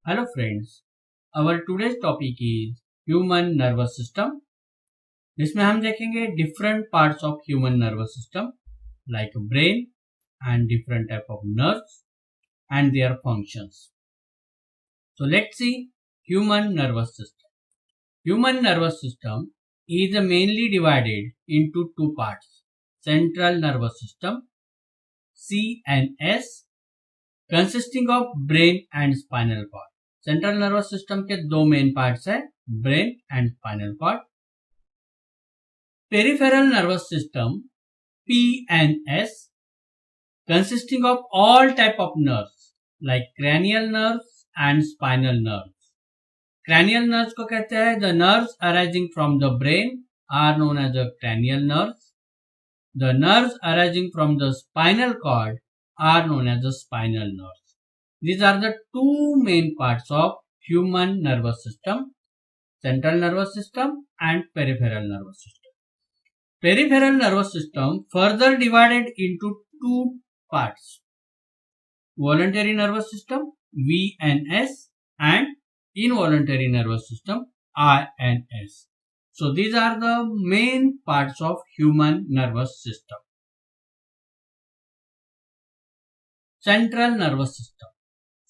Hello friends, our today's topic is human nervous system. जिसमें हम देखेंगे different parts of human nervous system like brain and different type of nerves and their functions. So let's see human nervous system. Human nervous system is mainly divided into two parts: central nervous system CNS consisting of brain and spinal cord. Central nervous system के दो main parts है, brain and spinal cord. Peripheral nervous system PNS consisting of all type of nerves like cranial nerves and spinal nerves. Cranial nerves को कहते हैं the nerves arising from the brain are known as the cranial nerves. The nerves arising from the spinal cord are known as the spinal nerves. These are the two main parts of human nervous system: central nervous system and peripheral nervous system. Peripheral nervous system further divided into two parts: voluntary nervous system VNS and involuntary nervous system INS. So these are the main parts of human nervous system. Central nervous system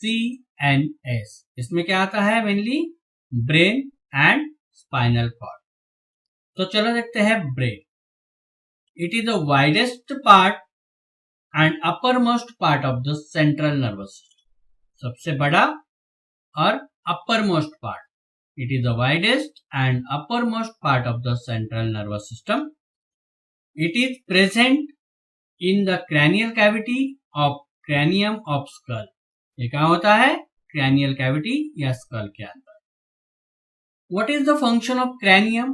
CNS, इसमें क्या आता है? Mainly brain and spinal cord. तो चलो देखते हैं brain. It is the widest part and upper most part of the central nervous system. सबसे बड़ा और upper most part. It is the widest and upper most part of the central nervous system. It is present in the cranial cavity of cranium of skull. ये क्या होता है? Cranial cavity या school के अंदर. What is the function of cranium?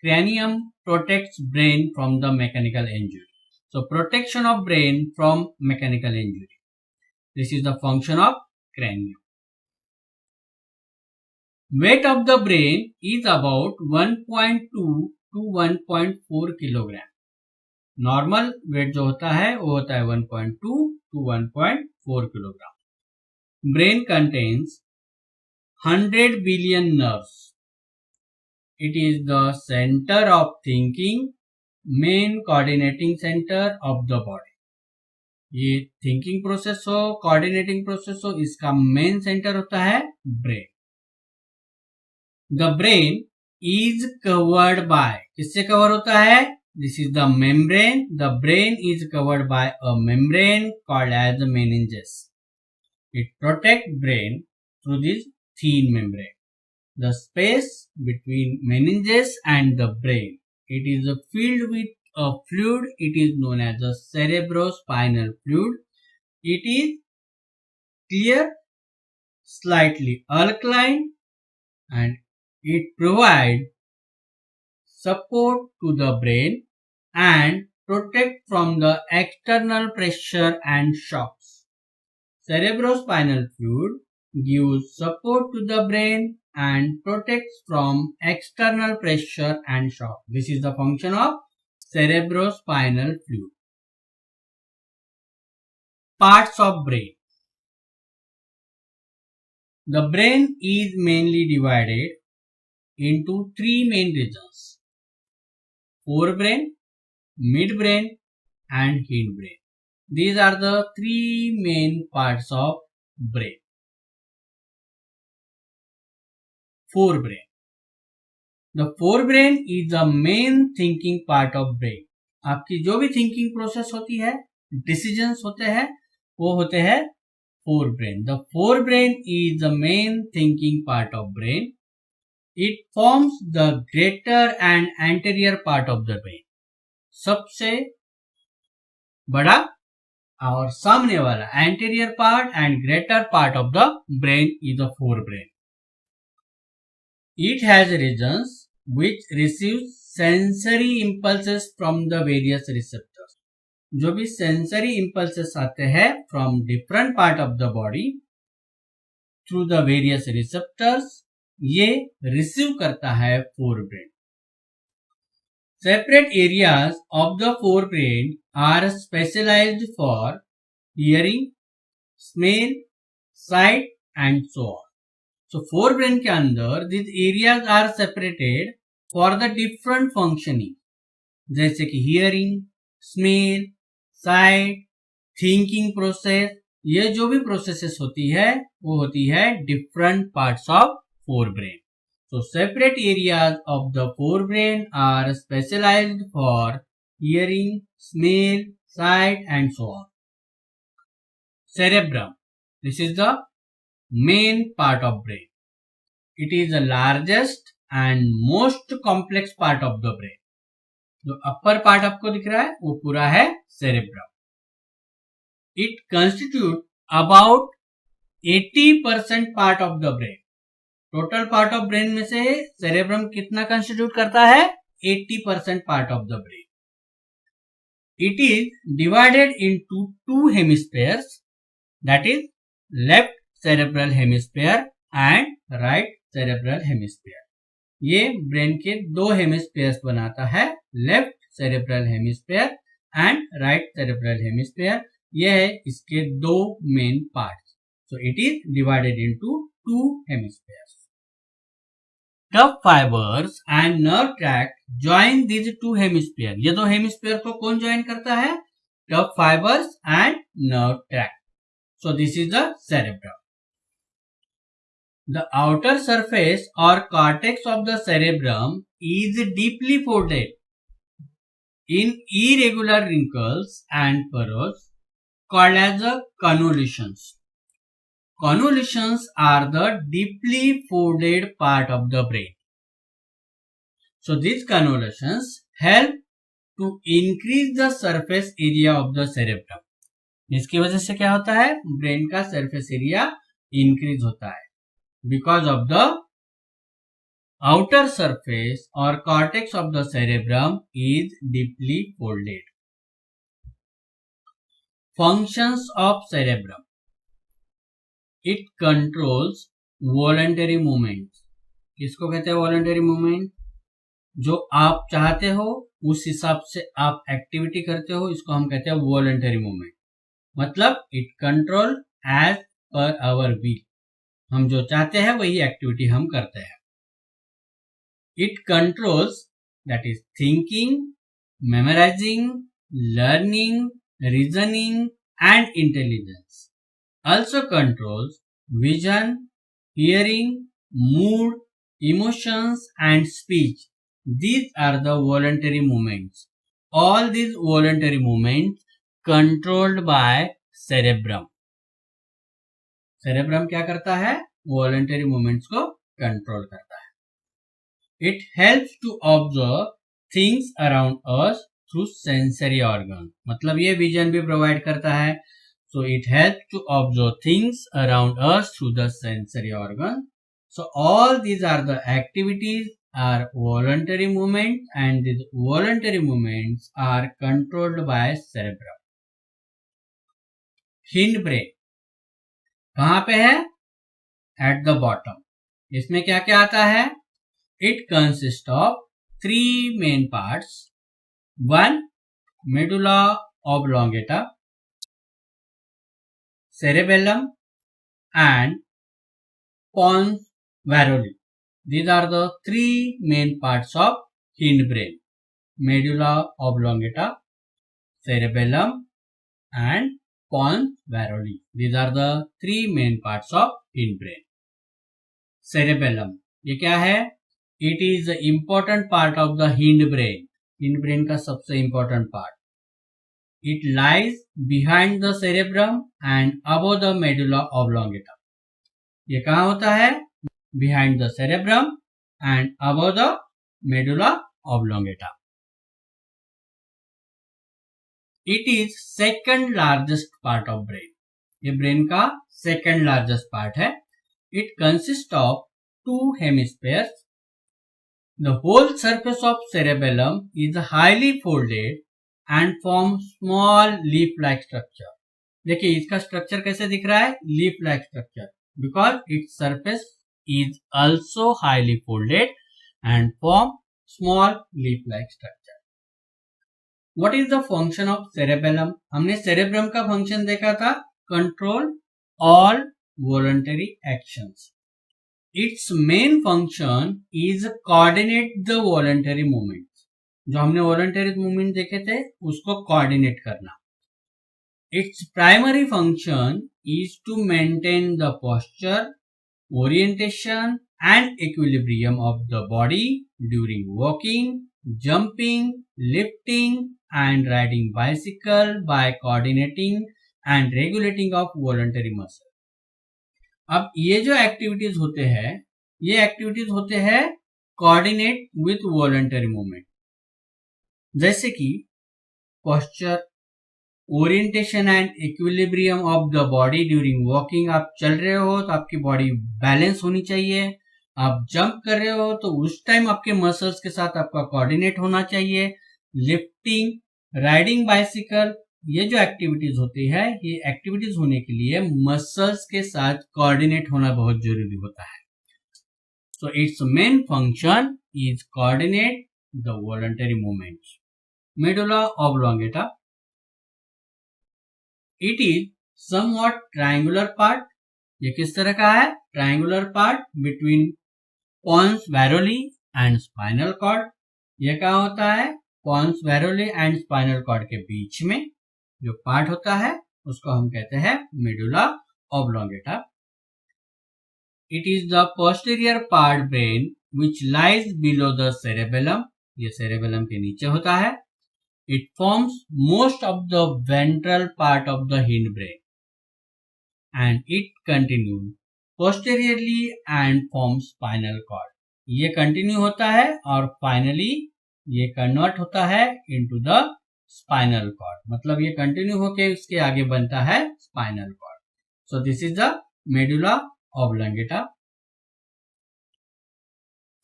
Cranium protects brain from the mechanical injury. So protection of brain from mechanical injury, this is the function of cranium. Weight of the brain is about 1.2 to 1.4 kilogram. Normal weight जो होता है वो होता है 1.2 to 1.4 kilogram. Brain contains 100 billion nerves. It is the center of thinking, main coordinating center of the body. ये thinking process हो, coordinating process हो, इसका मेन सेंटर होता है brain. The brain is covered by, किससे कवर होता है? This is the membrane. The brain is covered by a membrane called as meninges. It protects brain through this thin membrane. The space between meninges and the brain, it is filled with a fluid. It is known as the cerebrospinal fluid. It is clear, slightly alkaline, and it provides support to the brain and protect from the external pressure and shocks. Cerebrospinal fluid gives support to the brain and protects from external pressure and shock. This is the function of cerebrospinal fluid. Parts of brain. The brain is mainly divided into three main regions: forebrain, midbrain and hindbrain. These are the three main parts of brain. Forebrain. The forebrain is the main thinking part of brain. आपकी जो भी thinking process होती है, decisions होते हैं, वो होते हैं forebrain. The forebrain is the main thinking part of brain. It forms the greater and anterior part of the brain. सबसे बड़ा और सामने वाला anterior part and greater part of the brain is the forebrain. It has regions which receive sensory impulses from the various receptors. जो भी sensory impulses आते हैं from different part of the body through the various receptors, ये receive करता है forebrain. Separate areas of the forebrain are specialized for hearing, smell, sight and so on. So forebrain के अंदर this areas are separated for the different functioning, जैसे कि hearing, smell, sight, thinking process, ये जो भी processes होती है वो होती है different parts of forebrain. So separate areas of the forebrain are specialized for hearing, smell, sight and so on. Cerebrum. This is the main part of brain. It is the largest and most complex part of the brain. जो upper part आपको दिख रहा है वो पूरा है cerebrum. It constitutes about 80% part of the brain. Total part of brain में से सेरेब्रम कितना कंस्टिट्यूट करता है? 80% part of the brain. It is divided into two hemispheres, that is left cerebral hemisphere and right cerebral hemisphere. ये brain के दो hemispheres बनाता है, left cerebral hemisphere and right cerebral hemisphere. ये है इसके दो main parts. So it is divided into two hemispheres. Nerve fibers and nerve tract join these two hemispheres. ये दो हेमिस्फीयर को कौन ज्वाइन करता है? Nerve fibers and nerve tract. So this is the cerebrum. The outer surface or cortex of the cerebrum is deeply folded in irregular wrinkles and furrows called as the convolutions. Convolutions are the deeply folded part of the brain. So these convolutions help to increase the surface area of the cerebrum. इसकी वजह से क्या होता है? Brain का surface area increase होता है. Because of the outer surface or cortex of the cerebrum is deeply folded. Functions of cerebrum. It controls voluntary movements. किसको कहते हैं वॉलंटरी मूवमेंट? जो आप चाहते हो उस हिसाब से आप एक्टिविटी करते हो, इसको हम कहते हैं वॉलंटरी मूवमेंट. मतलब it control as per our will. हम जो चाहते हैं वही एक्टिविटी हम करते हैं. It controls that is thinking, memorising, learning, reasoning and intelligence. Also controls vision, hearing, mood, emotions and speech. These are the voluntary movements. All these voluntary movements controlled by cerebrum. Cerebrum क्या करता है? Voluntary movements को control करता है. It helps to observe things around us through sensory organs. मतलब ये vision भी provide करता है. So it helps to observe things around us through the sensory organ. So all these are the activities are voluntary movements and these voluntary movements are controlled by cerebrum. Hindbrain कहाँ पे है? At the bottom. इसमें क्या क्या आता है? It consists of three main parts. One, medulla oblongata, cerebellum and pons varoli. These are the three main parts of hindbrain. Medulla oblongata, cerebellum and pons varoli. These are the three main parts of hindbrain. Cerebellum ये क्या है? It is the important part of the hindbrain. Hindbrain का सबसे important part. It lies behind the cerebrum and above the medulla oblongata. ये कहाँ होता है? Behind the cerebrum and above the medulla oblongata. It is second largest part of brain. ये brain का second largest part है. It consists of two hemispheres. The whole surface of cerebellum is highly folded and form small leaf-like structure. देखिए इसका structure कैसे दिख रहा है? Leaf-like structure. Because its surface is also highly folded and form small leaf-like structure. What is the function of cerebellum? हमने cerebrum का function देखा था, control all voluntary actions. Its main function is coordinate the voluntary movement. जो हमने voluntary movement देखे थे उसको coordinate करना. Its primary function is to maintain the posture, orientation and equilibrium of the body during walking, jumping, lifting and riding bicycle by coordinating and regulating of voluntary muscle. अब ये जो activities होते हैं ये एक्टिविटीज होते हैं coordinate with voluntary movement. जैसे कि posture, orientation and equilibrium of the body during walking. आप चल रहे हो तो आपकी बॉडी बैलेंस होनी चाहिए. आप जंप कर रहे हो तो उस टाइम आपके मसल्स के साथ आपका कोऑर्डिनेट होना चाहिए. लिफ्टिंग, राइडिंग बाइसिकल, ये जो एक्टिविटीज होती है ये एक्टिविटीज होने के लिए मसल्स के साथ कोऑर्डिनेट होना बहुत जरूरी होता है. So its main function is coordinate the voluntary movements. Medulla oblongata. It is somewhat triangular part. ये किस तरह का है? Triangular part between pons varolii and spinal cord. ये क्या होता है? Pons varolii and spinal cord के बीच में जो पार्ट होता है उसको हम कहते हैं medulla oblongata. It is the posterior part brain which lies below the cerebellum. ये सेरेबेलम के नीचे होता है. It forms most of the ventral part of the hindbrain and it continues posteriorly and forms spinal cord. ये continue होता है और finally ये कन्वर्ट होता है इनटू द स्पाइनल कॉर्ड. मतलब ये कंटिन्यू होके इसके आगे बनता है spinal cord. So this is the medulla oblongata.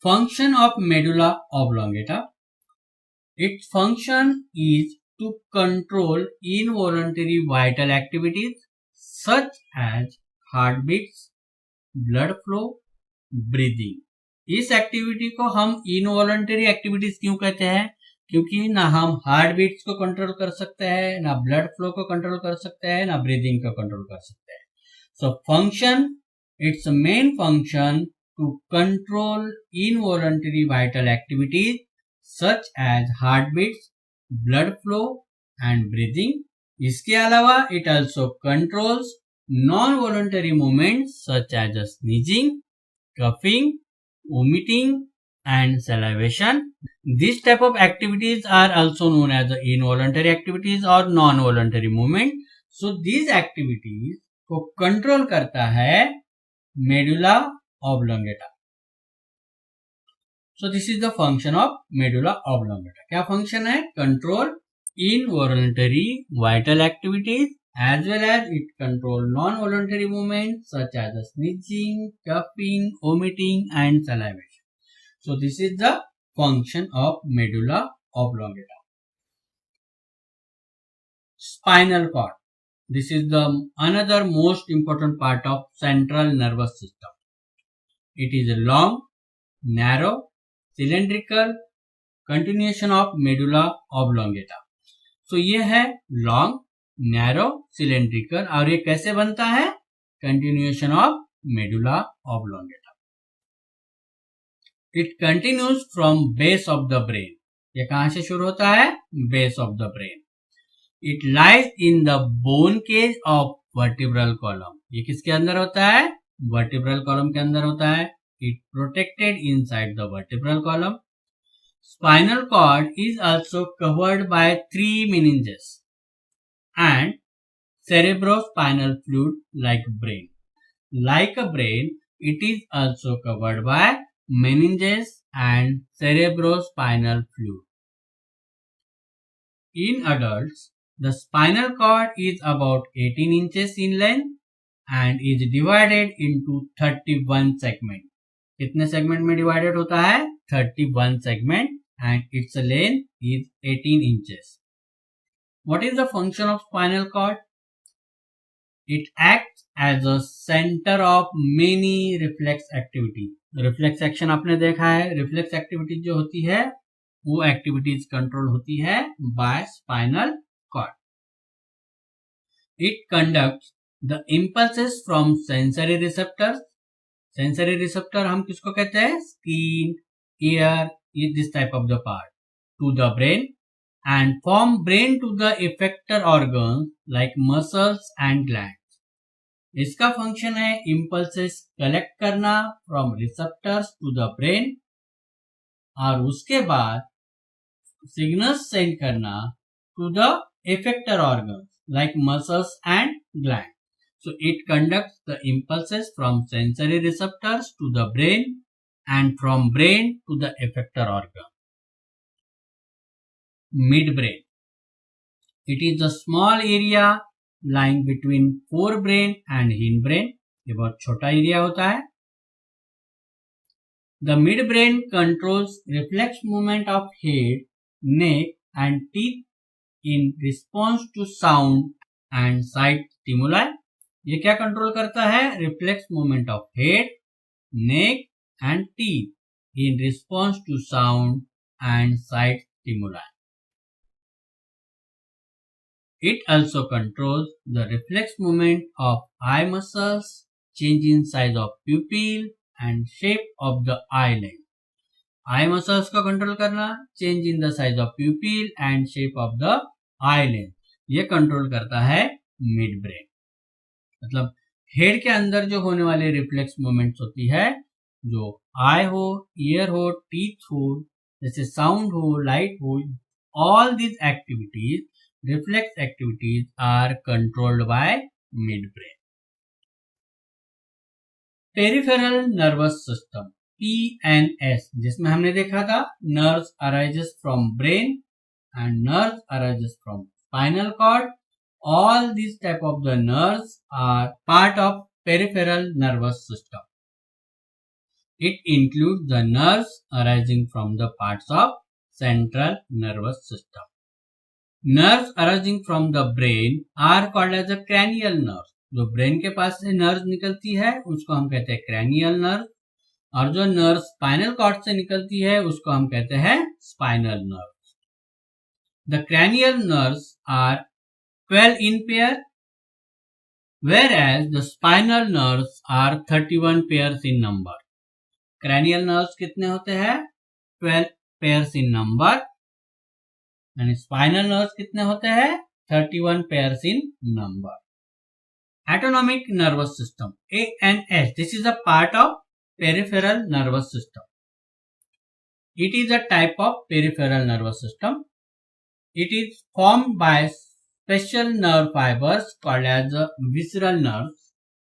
Function of medulla oblongata. Its function is to control involuntary vital activities such as heartbeats, blood flow, breathing. इस activity को हम इनवॉलंटरी एक्टिविटीज क्यों कहते हैं? क्योंकि ना हम हार्ट बीट्स को कंट्रोल कर सकते हैं, ना ब्लड फ्लो को कंट्रोल कर सकते हैं, ना ब्रीदिंग को कंट्रोल कर सकते हैं. So function, its main function to control involuntary vital activities such as heartbeats, blood flow and breathing. इसके अलावा it also controls non-voluntary movements such as sneezing, coughing, vomiting and salivation. This type of activities are also known as the involuntary activities or non-voluntary movement. So these activities को control करता है medulla oblongata. So this is the function of medulla oblongata. क्या function है? Control involuntary vital activities as well as it control non-voluntary movements such as sneezing, coughing, vomiting and salivation. So this is the function of medulla oblongata. Spinal cord. This is the another most important part of central nervous system. It is a long, narrow, cylindrical continuation of medulla oblongata. So ये है long, narrow, cylindrical और ये कैसे बनता है? Continuation of medulla oblongata. It continues from base of the brain. ये कहाँ से शुरू होता है? Base of the brain. It lies in the bone cage of vertebral column. ये किसके अंदर होता है? Vertebral column के अंदर होता है. It protected inside the vertebral column. Spinal cord is also covered by 3 meninges and cerebrospinal fluid like brain. Like a brain, it is also covered by meninges and cerebrospinal fluid. In adults, the spinal cord is about 18 inches in length and is divided into 31 segments. कितने segment में divided होता है? 31 segment and its length is 18 inches. What is the function of spinal cord? It acts as a centre of many reflex activity. Reflex action आपने देखा है. Reflex activities जो होती है वो एक्टिविटीज कंट्रोल होती है by spinal cord. It conducts the impulses from sensory receptors sensory receptor हम किसको कहते हैं? Skin, ear, this type of the part to the brain and from brain to the effector organs like muscles and glands. इसका function है impulses collect करना from receptors to the brain और उसके बाद signals सेंड करना to the effector organs like muscles and glands. So it conducts the impulses from sensory receptors to the brain and from brain to the effector organ. Midbrain. It is a small area lying between forebrain and hindbrain. ये बहुत छोटा area होता है. The midbrain controls reflex movement of head, neck and teeth in response to sound and sight stimuli. ये क्या control करता है? Reflex movement of head, neck and teeth in response to sound and sight stimuli. It also controls the reflex movement of eye muscles, change in size of pupil and shape of the eyelid. Eye muscles को control करना, change in the size of pupil and shape of the eyelid. ये control करता है mid brain. मतलब head के अंदर जो होने वाले रिफ्लेक्स मूवमेंट्स होती है, जो आई हो, ईयर हो, टीथ हो, जैसे साउंड हो, लाइट हो, all these activities, reflex activities are controlled by midbrain. Peripheral nervous system PNS, जिसमें हमने देखा था nerves arises from brain and nerves arises from spinal cord. All these type of the nerves are part of peripheral nervous system. It includes the nerves arising from the parts of central nervous system. Nerves arising from the brain are called as a cranial nerves. जो brain के पास से nerve निकलती है उसको हम कहते हैं cranial nerve, और जो नर्व स्पाइनल कॉर्ड से निकलती है उसको हम कहते हैं spinal nerves. The cranial nerves are 12 in pair, whereas the spinal nerves are 31 pairs in number. Cranial nerves कितने होते हैं? 12 pairs in number. And spinal nerves कितने होते हैं? 31 pairs in number. Autonomic nervous system ANS. This is a part of peripheral nervous system. It is a type of peripheral nervous system. It is formed by special nerve fibers called as visceral nerves.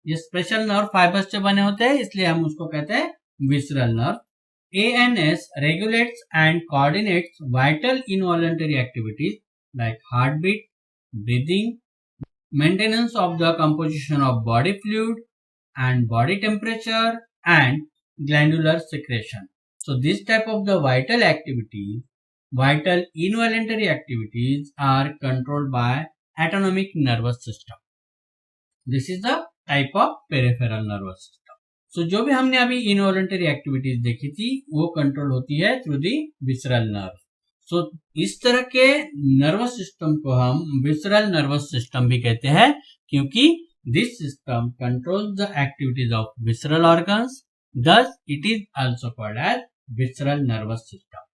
ये special nerve fibers से बने होते हैं इसलिए हम उसको कहते हैं visceral nerve. ANS regulates and coordinates vital involuntary activities like heartbeat, breathing, maintenance of the composition of body fluid and body temperature and glandular secretion. So this type of the vital activities, vital involuntary activities are controlled by autonomic nervous system. This is the type of peripheral nervous system. So जो भी हमने अभी involuntary activities देखी थी वो control होती है through the visceral nerve. सो इस तरह के नर्वस सिस्टम को हम विसरल नर्वस सिस्टम भी कहते हैं क्योंकि this system controls the activities of visceral organs. Thus it is also called as visceral nervous system.